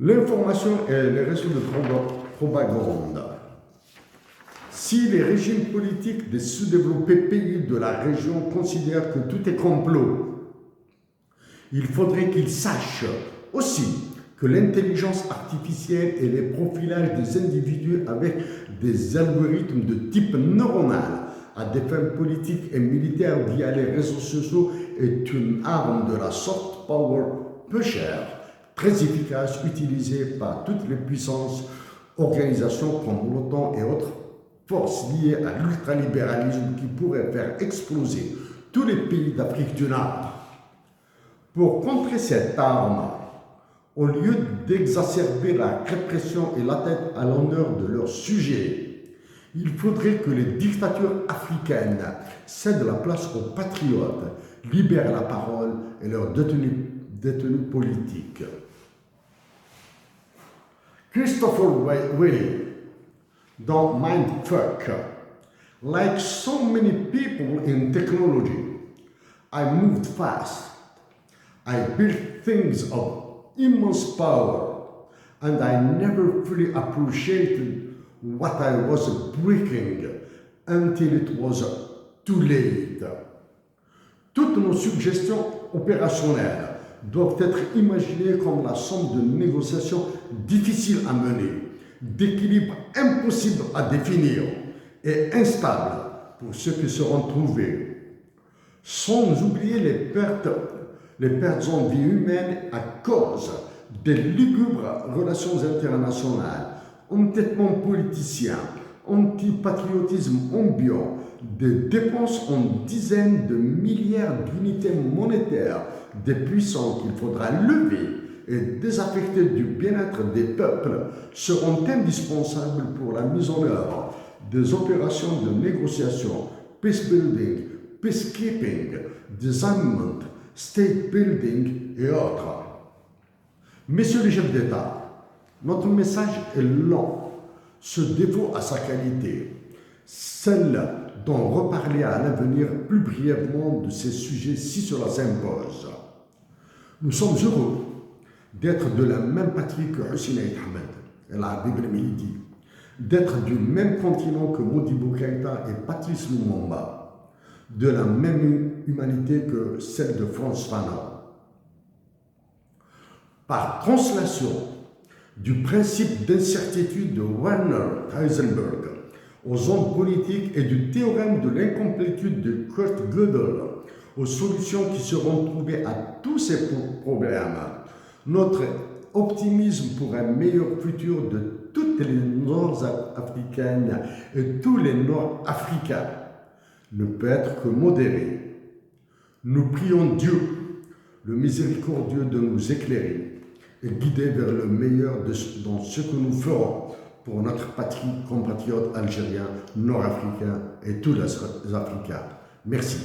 L'information et les réseaux de propagande. Si les régimes politiques des sous-développés pays de la région considèrent que tout est complot, il faudrait qu'ils sachent aussi que l'intelligence artificielle et les profilages des individus avec des algorithmes de type neuronal à des fins politiques et militaires via les réseaux sociaux est une arme de la soft power peu chère, très efficace, utilisée par toutes les puissances, organisations comme l'OTAN et autres forces liées à l'ultralibéralisme qui pourraient faire exploser tous les pays d'Afrique du Nord. Pour contrer cette arme, au lieu d'exacerber la répression et l'atteinte à l'honneur de leurs sujets, il faudrait que les dictatures africaines cèdent la place aux patriotes, libèrent la parole et leurs détenus politiques. Christopher Wray, dans Mindfuck, like so many people in technology, I moved fast. I built things of immense power, and I never fully appreciated what I was breaking until it was too late. Toutes nos suggestions opérationnelles doivent être imaginées comme la somme de négociations difficiles à mener, d'équilibres impossibles à définir et instables pour ceux qui seront trouvés, sans oublier les pertes en vie humaine à cause des lugubres relations internationales, entêtements politiciens, antipatriotisme ambiant, des dépenses en dizaines de milliards d'unités monétaires des puissants qu'il faudra lever et désaffecter du bien-être des peuples seront indispensables pour la mise en œuvre des opérations de négociation, peace building, peacekeeping, disarmament, state building et autres. Messieurs les chefs d'État, notre message est lent, se défaut à sa qualité, celle d'en reparler à l'avenir plus brièvement de ces sujets si cela s'impose. Nous sommes heureux d'être de la même patrie que Hussein Ahmed et l'Habib el-Milidi, d'être du même continent que Modibo Keïta et Patrice Lumumba, de la même humanité que celle de Frantz Fanon. Par translation du principe d'incertitude de Werner Heisenberg aux ondes politiques et du théorème de l'incomplétude de Kurt Gödel aux solutions qui seront trouvées à tous ces problèmes, notre optimisme pour un meilleur futur de toutes les Nord-Africaines et tous les Nord-Africains ne peut être que modéré. Nous prions Dieu, le miséricordieux, de nous éclairer et guider vers le meilleur dans ce que nous ferons pour notre patrie, compatriotes algériens, nord-africains et tous les Africains. Merci.